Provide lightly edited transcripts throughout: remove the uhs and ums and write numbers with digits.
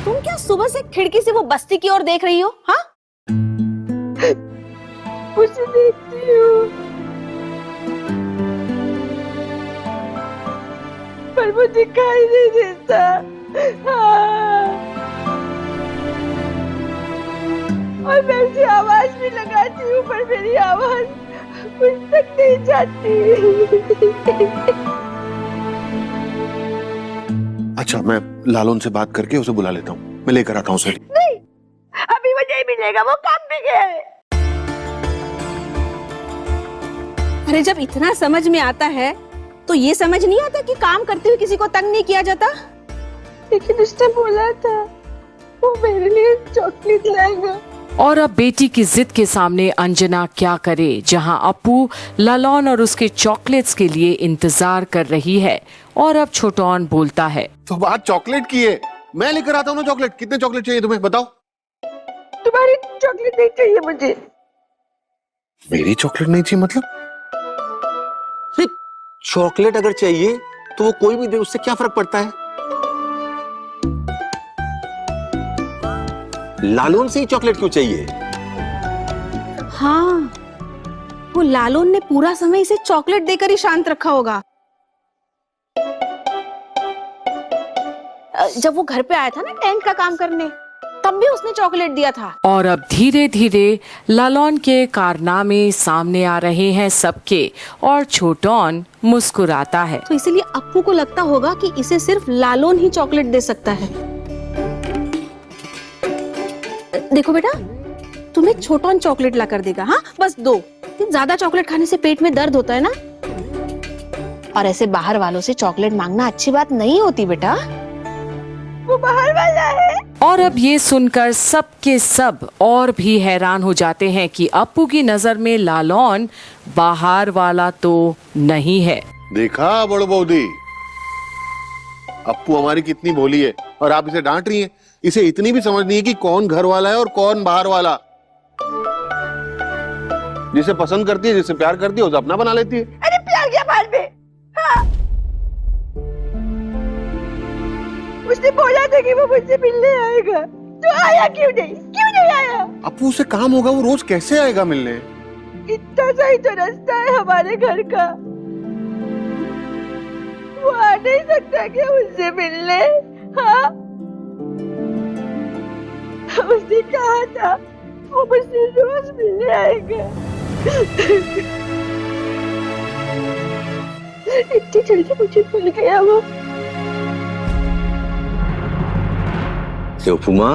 तुम क्या सुबह से खिड़की से वो बस्ती की ओर देख रही हो? हाँ, उसे देखती हूँ पर वो दिखाई नहीं देता। हाँ। और मैं उसे आवाज भी लगाती हूँ पर मेरी आवाज उस तक नहीं जाती। अच्छा, मैं लालून से बात करके उसे बुला लेता हूँ, मैं लेकर आता हूँ उसे। नहीं, अभी वो नहीं मिलेगा, वो काम पे गया है। अरे जब इतना समझ में आता है तो ये समझ नहीं आता कि काम करते हुए किसी को तंग नहीं किया जाता? लेकिन उसने बोला था वो मेरे लिए चॉकलेट लाएगा। और अब बेटी की जिद के सामने अंजना क्या करे, जहां अप्पू लालौन और उसके चॉकलेट्स के लिए इंतजार कर रही है। और अब छोटौन बोलता है, तो बात चॉकलेट की है, मैं लेकर आता हूँ ना चॉकलेट। कितने चॉकलेट चाहिए तुम्हें, बताओ? तुम्हारी चॉकलेट नहीं चाहिए मुझे। मेरी चॉकलेट नहीं चाहिए मतलब? चॉकलेट अगर चाहिए तो वो कोई भी दे, उससे क्या फर्क पड़ता है? लालून से ही चॉकलेट क्यों चाहिए? हाँ, वो लालून ने पूरा समय इसे चॉकलेट देकर ही शांत रखा होगा। जब वो घर पे आया था ना टेंट का काम करने, तब भी उसने चॉकलेट दिया था। और अब धीरे धीरे लालौन के कारनामे सामने आ रहे हैं सबके, और छोटौन मुस्कुराता है। तो इसीलिए अप्पू को लगता होगा कि इसे सिर्फ लालौन ही चॉकलेट दे सकता है। देखो बेटा, तुम्हें छोटौन चॉकलेट ला कर देगा। हाँ, बस 2। ज्यादा चॉकलेट खाने से पेट में दर्द होता है ना, और ऐसे बाहर वालों से चॉकलेट मांगना अच्छी बात नहीं होती बेटा। वो बाहर वाला है। और अब ये सुनकर सब के सब और भी हैरान हो जाते हैं कि अप्पू की नजर में लालौन बाहर वाला तो नहीं है। देखा बड़ो बौदी, अप्पू हमारी कितनी भोली है और आप इसे डांट रही हैं। इसे इतनी भी समझ नहीं है कि कौन घर वाला है और कौन बाहर वाला। जिसे पसंद करती है, जिसे प्यार करती है, उसे अपना बना लेती है। अरे प्यार क्या बाल में। हाँ। उसने बोला था कि वो मुझसे मिलने आएगा, तो आया क्यों नहीं आया? अप्पू उसे काम होगा, वो रोज कैसे आएगा मिलने? इतना सा ही तो रास्ता है हमारे घर का, वो आ नहीं सकता क्या मुझसे मिलने? हाँ, उसने कहा था वो मुझसे रोज मिलने आएगा। इतनी जल्दी मुझे भूल गया वो। उपमा,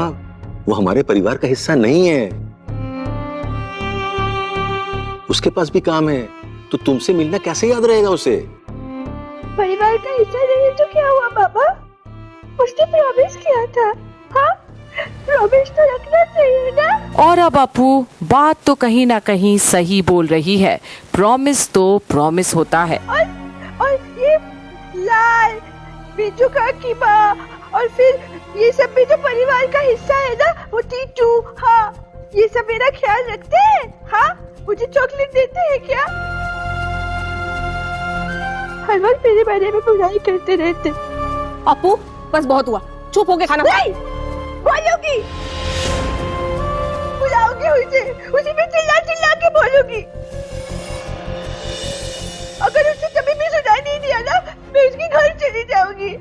वो हमारे परिवार का हिस्सा नहीं है। उसके पास भी काम है, तो तुमसे मिलना कैसे याद रहेगा उसे? परिवार का हिस्सा नहीं है तो क्या हुआ पापा? उसने प्रॉमिस किया था। हाँ, प्रॉमिस तो रखना चाहिए ना। और अब अप्पू बात तो कहीं ना कहीं सही बोल रही है। प्रॉमिस तो प्रॉमिस होता है। और ये लाल, बीजू का कीमा, और फिर ये सब भी तो परिवार का हिस्सा है ना। वो टीटू, हाँ, ये सब मेरा ख्याल रखते हैं। हाँ, मुझे चॉकलेट देते हैं क्या? हर वक्त मेरे बारे में बुराई करते रहते। अप्पू, बस बहुत हुआ, चुप होके खाना खा। नहीं, बोलूंगी, बुलाओगे उसे मैं चिल्ला चिल्ला के बोलूंगी। अगर उसे कभी भी सुनाई नहीं दिया ना, मैं उसके घर चली जाऊंगी।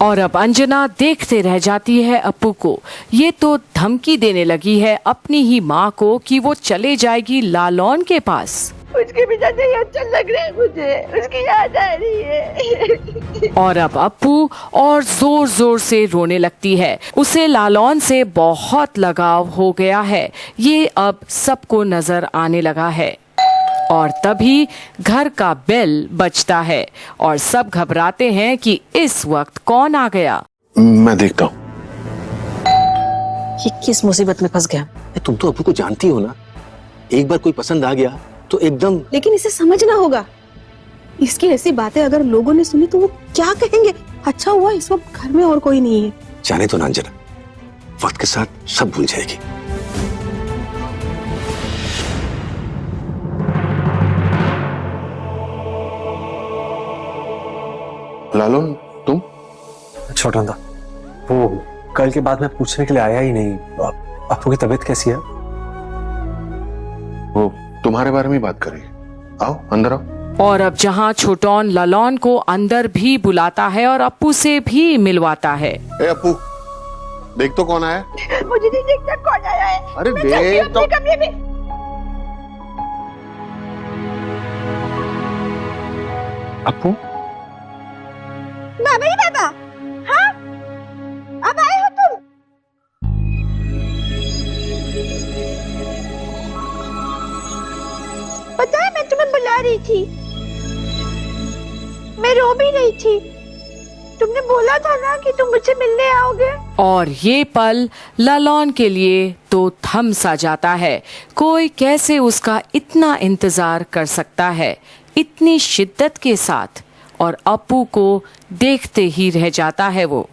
और अब अंजना देखते रह जाती है अप्पू को। ये तो धमकी देने लगी है अपनी ही माँ को कि वो चले जाएगी लालौन के पास। उसके बिना नहीं अच्छा लग रहा है मुझे, उसकी याद आ रही है। और अब अप्पू और जोर जोर से रोने लगती है। उसे लालौन से बहुत लगाव हो गया है, ये अब सबको नजर आने लगा है। और तभी घर का बेल बजता है और सब घबराते हैं कि इस वक्त कौन आ गया। मैं देखता हूँ। ये किस मुसीबत में फंस गया? तुम तो अप्पू को जानती हो ना, एक बार कोई पसंद आ गया तो एकदम। लेकिन इसे समझना होगा, इसकी ऐसी बातें अगर लोगों ने सुनी तो वो क्या कहेंगे? अच्छा हुआ इस वक्त घर में और कोई नहीं है। जाने तो ना अंजना, वक्त के साथ सब भूल जाएगी। लालून, तुम? छोटा था वो कल के बाद मैं पूछने के लिए आया ही नहीं। अप्पू की तबीयत कैसी है? वो तुम्हारे बारे में बात करें। आओ अंदर आओ। और अब जहाँ छोटोन ललॉन को अंदर भी बुलाता है और अप्पू से भी मिलवाता है। ए अप्पू, देख तो कौन आया। मुझे नहीं देखता कौन आया है। अरे मैं चलती देख हूँ तो। अपने कमरे में। अप्पू, बाबा ही बाबा, हाँ अब आए हो तुम? पता है मैं तुम्हें बुला रही थी, मैं रो भी रही थी। तुमने बोला था ना कि तुम मुझसे मिलने आओगे। और ये पल ललॉन के लिए तो थम सा जाता है। कोई कैसे उसका इतना इंतजार कर सकता है इतनी शिद्दत के साथ, और अप्पू को देखते ही रह जाता है वो।